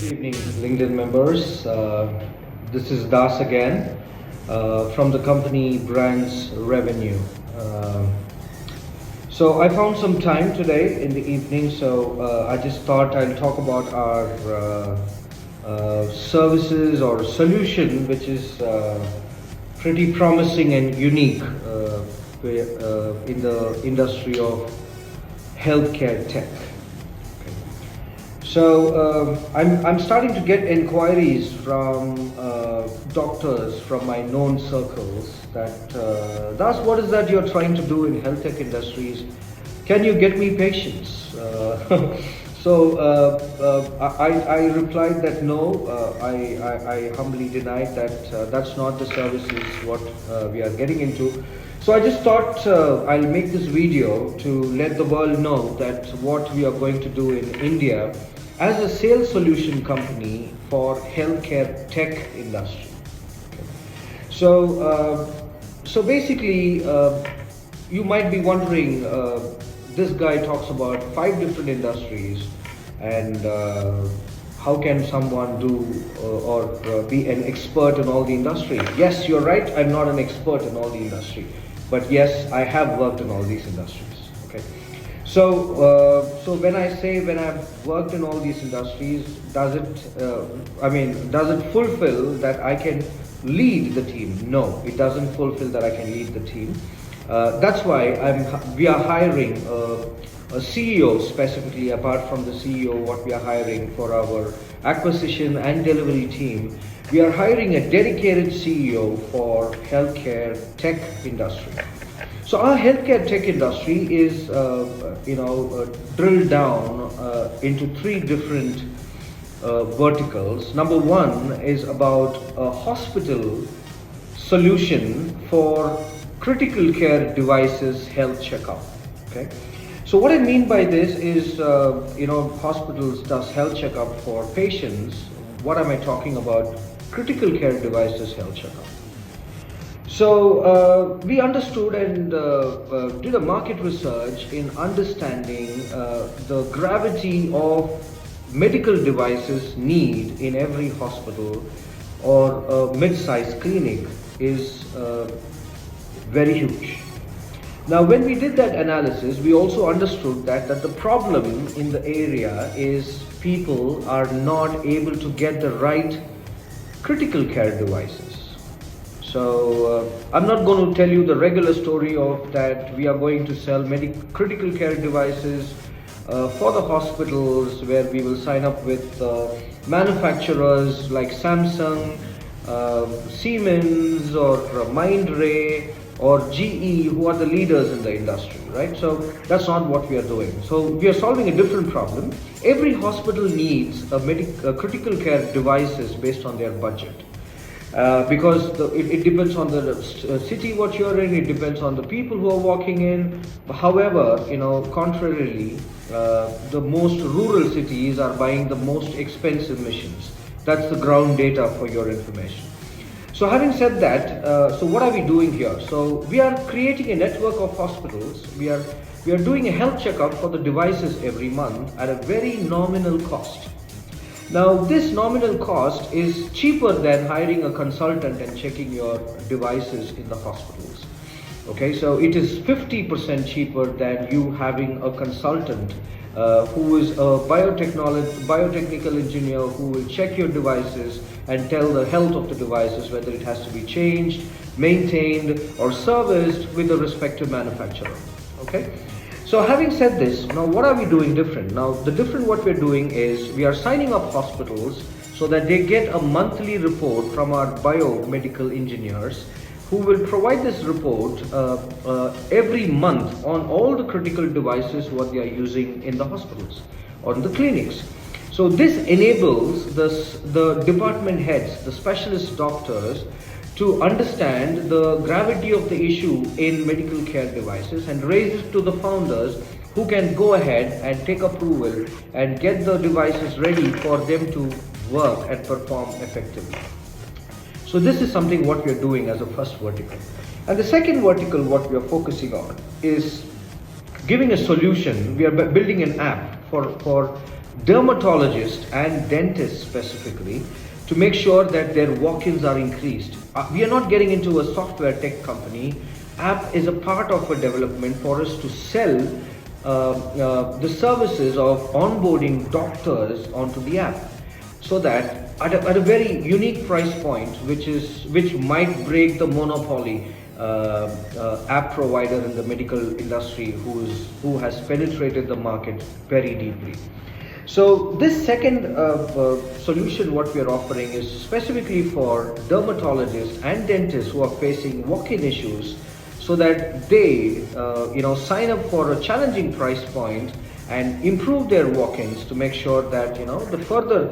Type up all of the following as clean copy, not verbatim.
Evening, LinkedIn members. This is Das again from the company Brands Revenue. So I found some time today in the evening, so I just thought I'll talk about our services or solution, which is pretty promising and unique in the industry of healthcare tech. So I'm starting to get inquiries from doctors from my known circles that that's what is that you're trying to do in health tech industries? Can you get me patients? I replied that no, I humbly denied that that's not the services what we are getting into. So I just thought I'll make this video to let the world know that what we are going to do in India as a sales solution company for healthcare tech industry. So basically, you might be wondering, this guy talks about 5 different industries, and how can someone do or be an expert in all the industry? Yes, you're right, I'm not an expert in all the industry, but yes, I have worked in all these industries. Okay. So when I say when I've worked in all these industries, does it fulfill that I can lead the team? No, it doesn't fulfill that I can lead the team. That's why we are hiring a CEO specifically. Apart from the CEO, what we are hiring for our acquisition and delivery team, we are hiring a dedicated CEO for healthcare tech industry. So our healthcare tech industry is, drilled down into 3 different verticals. Number 1 is about a hospital solution for critical care devices health checkup. Okay. So what I mean by this is, hospitals does health checkup for patients. What am I talking about? Critical care devices health checkup. So we understood and did a market research in understanding the gravity of medical devices need in every hospital or a mid-sized clinic is very huge. Now, when we did that analysis, we also understood that the problem in the area is people are not able to get the right critical care devices. So I'm not going to tell you the regular story of that we are going to sell critical care devices for the hospitals, where we will sign up with manufacturers like Samsung, Siemens or Mindray or GE, who are the leaders in the industry, right? So that's not what we are doing. So we are solving a different problem. Every hospital needs a critical care devices based on their budget. Because it depends on the city what you're in, it depends on the people who are walking in. However, contrarily, the most rural cities are buying the most expensive machines. That's the ground data for your information. So having said that, so what are we doing here? So we are creating a network of hospitals. We are doing a health checkup for the devices every month at a very nominal cost. Now, this nominal cost is cheaper than hiring a consultant and checking your devices in the hospitals. Okay, so it is 50% cheaper than you having a consultant who is a biotechnical engineer who will check your devices and tell the health of the devices, whether it has to be changed, maintained, or serviced with the respective manufacturer. Okay. So having said this, now what are we doing different? Now the different what we're doing is we are signing up hospitals so that they get a monthly report from our biomedical engineers, who will provide this report every month on all the critical devices what they are using in the hospitals, on the clinics. So this enables the department heads, the specialist doctors, to understand the gravity of the issue in medical care devices and raise it to the founders, who can go ahead and take approval and get the devices ready for them to work and perform effectively. So this is something what we are doing as a first vertical. And the second vertical what we are focusing on is giving a solution. We are building an app for dermatologists and dentists specifically, to make sure that their walk-ins are increased. We are not getting into a software tech company. App is a part of a development for us to sell the services of onboarding doctors onto the app, so that at a very unique price point, which might break the monopoly app provider in the medical industry who has penetrated the market very deeply. So this second solution what we are offering is specifically for dermatologists and dentists who are facing walk-in issues, so that they sign up for a challenging price point and improve their walk-ins to make sure that the further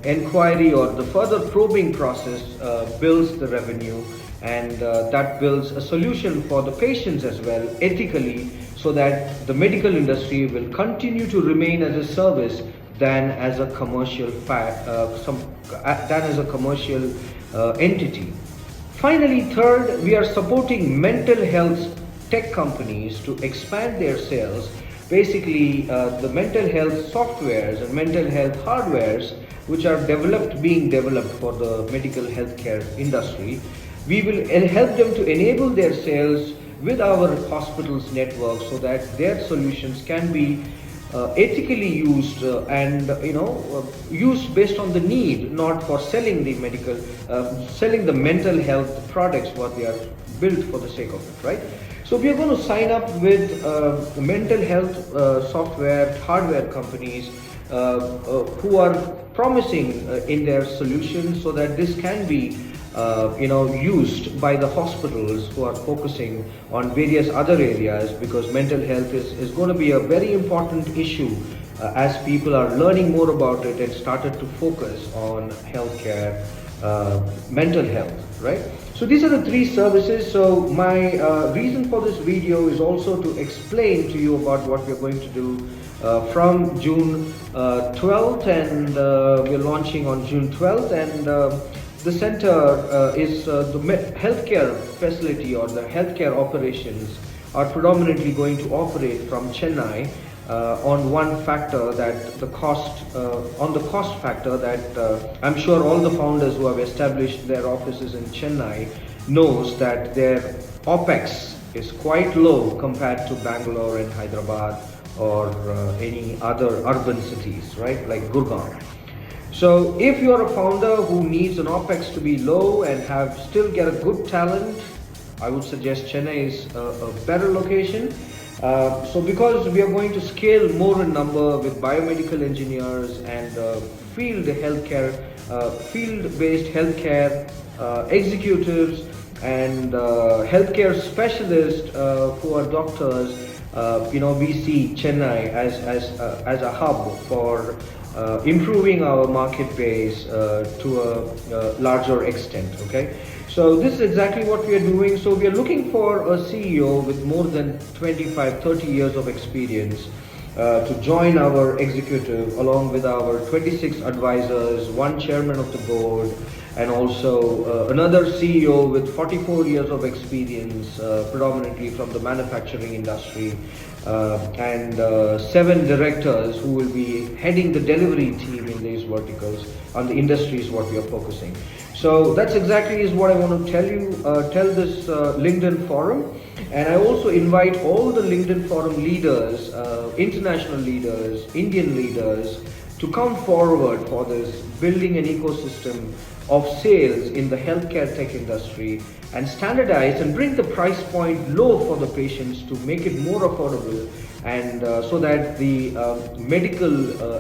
inquiry or the further probing process builds the revenue, and that builds a solution for the patients as well, ethically, so that the medical industry will continue to remain as a service than as a commercial entity. Finally, third, we are supporting mental health tech companies to expand their sales. Basically, the mental health softwares and mental health hardwares which are being developed for the medical healthcare industry. We will help them to enable their sales with our hospitals network, so that their solutions can be ethically used and used based on the need, not for selling the mental health products what they are built for the sake of it, right? So we are going to sign up with mental health software hardware companies who are promising in their solutions, so that this can be used by the hospitals who are focusing on various other areas, because mental health is going to be a very important issue as people are learning more about it and started to focus on healthcare, mental health, right? So these are the three services. So my reason for this video is also to explain to you about what we're going to do from June 12th, and we're launching on June 12th, and the center is the healthcare facility, or the healthcare operations are predominantly going to operate from Chennai on one factor, that the cost, on the cost factor that I'm sure all the founders who have established their offices in Chennai knows that their OPEX is quite low compared to Bangalore and Hyderabad or any other urban cities, right, like Gurgaon. So if you're a founder who needs an OPEX to be low and still get a good talent, I would suggest Chennai is a better location. So because we are going to scale more in number with biomedical engineers and field-based healthcare executives and healthcare specialists who are doctors, we see Chennai as a hub for improving our market base to a larger extent. Okay, so this is exactly what we are doing. So we are looking for a CEO with more than 25-30 years of experience to join our executive, along with our 26 advisors, one chairman of the board, and also another CEO with 44 years of experience, predominantly from the manufacturing industry, and 7 directors who will be heading the delivery team in these verticals on the industries what we are focusing. So that's exactly is what I want to tell this LinkedIn forum. And I also invite all the LinkedIn forum leaders, international leaders, Indian leaders, to come forward for this, building an ecosystem of sales in the healthcare tech industry, and standardize and bring the price point low for the patients to make it more affordable, and so that the medical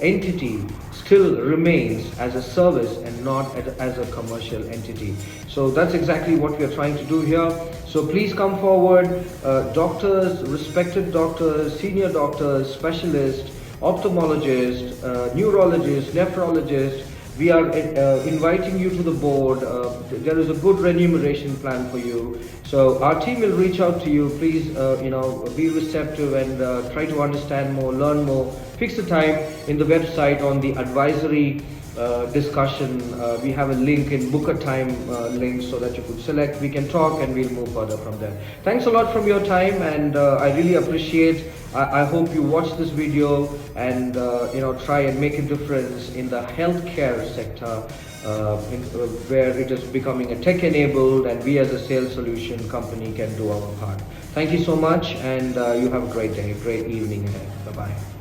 entity still remains as a service and not as a commercial entity. So that's exactly what we are trying to do here. So please come forward, doctors, respected doctors, senior doctors, specialists, ophthalmologists, neurologists, nephrologists. We are inviting you to the board. There is a good remuneration plan for you. So our team will reach out to you. Please, be receptive and try to understand more, learn more. Fix the time in the website on the advisory discussion. We have a link in book a time link so that you could select. We can talk and we'll move further from there. Thanks a lot for your time, and I really appreciate I hope you watch this video and try and make a difference in the healthcare sector, where it is becoming a tech enabled, and we as a sales solution company can do our part. Thank you so much, and you have a great day, great evening ahead. Bye bye.